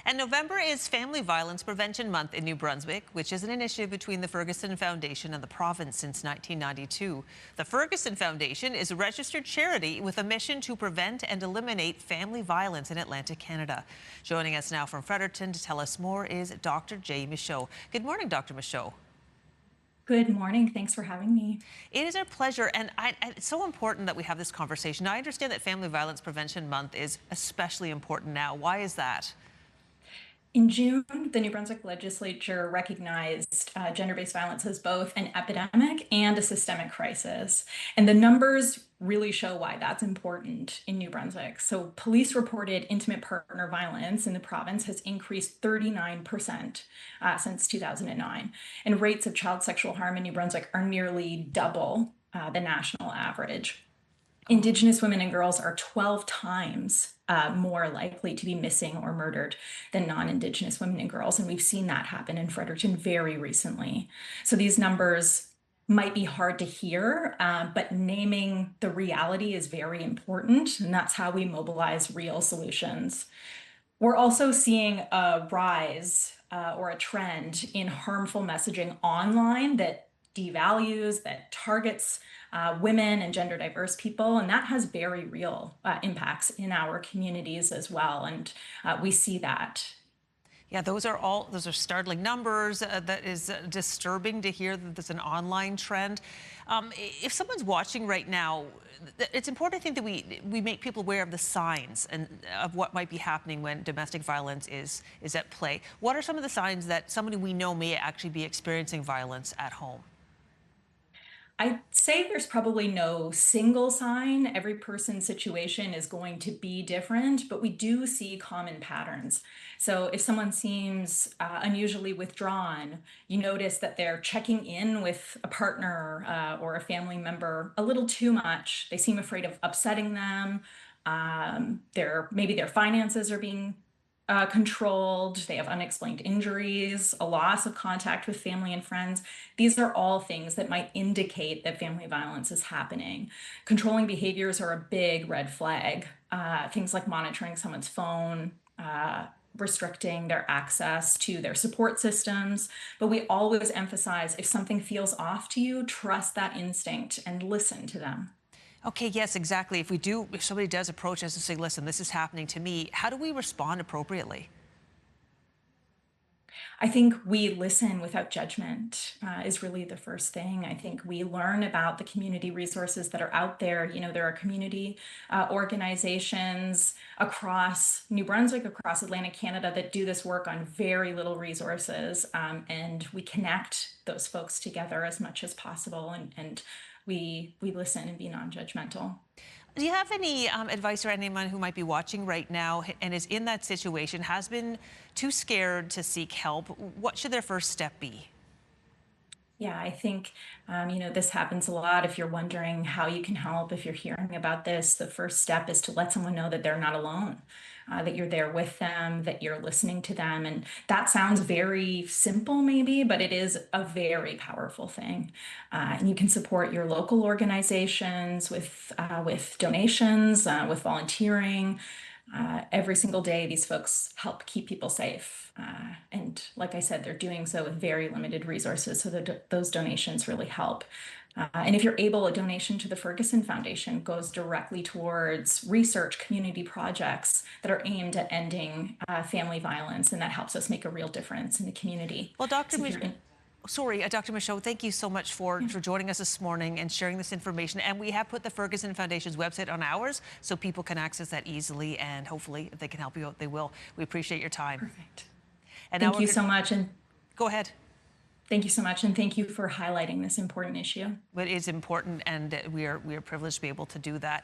And November is Family Violence Prevention Month in New Brunswick, which is an initiative between the Fergusson Foundation and the province since 1992. The Fergusson Foundation is a registered charity with a mission to prevent and eliminate family violence in Atlantic Canada. Joining us now from Fredericton to tell us more is Dr. Jay Michaud. Good morning, Dr. Michaud. Good morning. Thanks for having me. It is our pleasure, and it's so important that we have this conversation. Now, I understand that Family Violence Prevention Month is especially important now. Why is that? In June, the New Brunswick legislature recognized gender-based violence as both an epidemic and a systemic crisis. And the numbers really show why that's important in New Brunswick. So police reported intimate partner violence in the province has increased 39% since 2009. And rates of child sexual harm in New Brunswick are nearly double the national average. Indigenous women and girls are 12 times more likely to be missing or murdered than non-Indigenous women and girls. And we've seen that happen in Fredericton very recently. So these numbers might be hard to hear, but naming the reality is very important. And that's how we mobilize real solutions. We're also seeing a rise or a trend in harmful messaging online that devalues, that targets women and gender diverse people, and that has very real impacts in our communities as well, and we see that. Yeah, those are startling numbers. That is disturbing to hear that there's an online trend. If someone's watching right now, it's important, I think, that we make people aware of the signs and of what might be happening when domestic violence is at play. What are some of the signs that somebody we know may actually be experiencing violence at home? I'd say there's probably no single sign. Every person's situation is going to be different, but we do see common patterns. So if someone seems unusually withdrawn, you notice that they're checking in with a partner or a family member a little too much. They seem afraid of upsetting them. Maybe their finances are being controlled, they have unexplained injuries, a loss of contact with family and friends. These are all things that might indicate that family violence is happening. Controlling behaviors are a big red flag. Things like monitoring someone's phone, restricting their access to their support systems. But we always emphasize, if something feels off to you, trust that instinct and listen to them. Okay, yes, exactly. If somebody does approach us and say, listen, this is happening to me, how do we respond appropriately? I think we listen without judgment is really the first thing. I think we learn about the community resources that are out there. You know, there are community organizations across New Brunswick, across Atlantic Canada that do this work on very little resources. And we connect those folks together as much as possible. And we listen and be non-judgmental. Do you have any advice for anyone who might be watching right now and is in that situation, has been too scared to seek help? What should their first step be? Yeah, I think, this happens a lot. If you're wondering how you can help, if you're hearing about this, the first step is to let someone know that they're not alone, that you're there with them, that you're listening to them. And that sounds very simple, maybe, but it is a very powerful thing. And you can support your local organizations with donations, with volunteering. Every single day, these folks help keep people safe. And like I said, they're doing so with very limited resources, so those donations really help. And if you're able, a donation to the Fergusson Foundation goes directly towards research community projects that are aimed at ending family violence, and that helps us make a real difference in the community. Well, Dr. Michaud, thank you so much for joining us this morning and sharing this information. And we have put the Fergusson Foundation's website on ours so people can access that easily. And hopefully, if they can help you out, they will. We appreciate your time. Perfect. And thank you so much. And go ahead. Thank you so much, and thank you for highlighting this important issue. It is important, and we are privileged to be able to do that.